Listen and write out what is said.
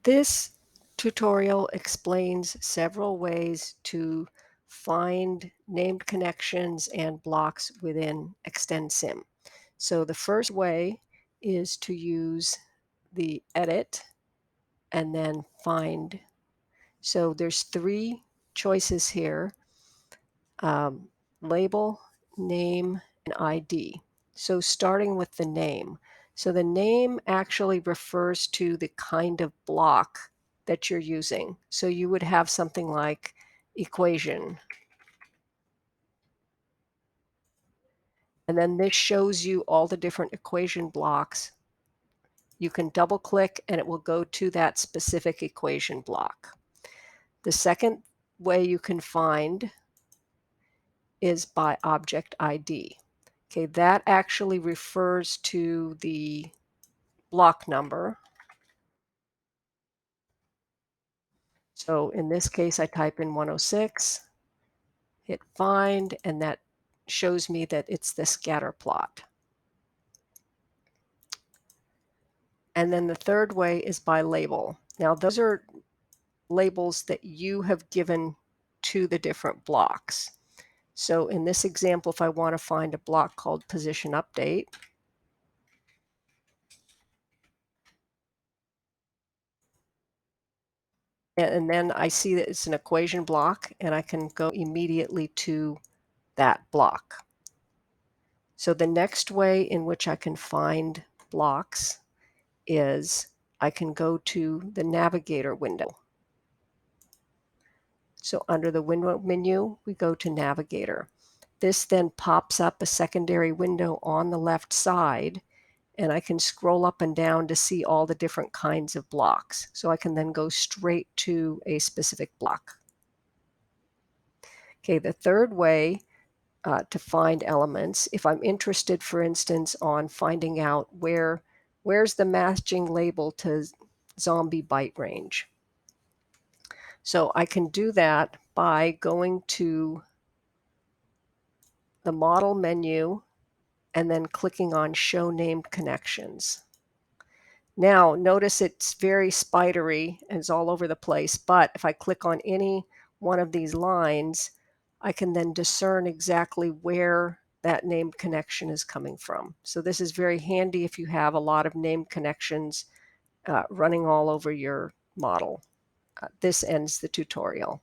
This tutorial explains several ways to find named connections and blocks within ExtendSim. So the first way is to use the edit and then find. So there's three choices here: um, label, name, and ID. So starting with the name. So the name actually refers to the kind of block that you're using. So you would have something like equation. And then this shows you all the different equation blocks. You can double click and it will go to that specific equation block. The second way you can find is by object ID. Okay, that actually refers to the block number. So in this case, I type in 106, hit find, and that shows me that it's the scatter plot. And then the third way is by label. Now, those are labels that you have given to the different blocks. So in this example, if I want to find a block called position update, and then I see that it's an equation block, and I can go immediately to that block. So the next way in which I can find blocks is I can go to the Navigator window. So under the window menu, we go to Navigator. This then pops up a secondary window on the left side, and I can scroll up and down to see all the different kinds of blocks. So I can then go straight to a specific block. Okay, the third way to find elements, if I'm interested, for instance, on finding out where's the matching label to zombie bite range. So I can do that by going to the model menu and then clicking on show named connections. Now notice it's very spidery and it's all over the place, but if I click on any one of these lines, I can then discern exactly where that named connection is coming from. So this is very handy if you have a lot of named connections running all over your model. This ends the tutorial.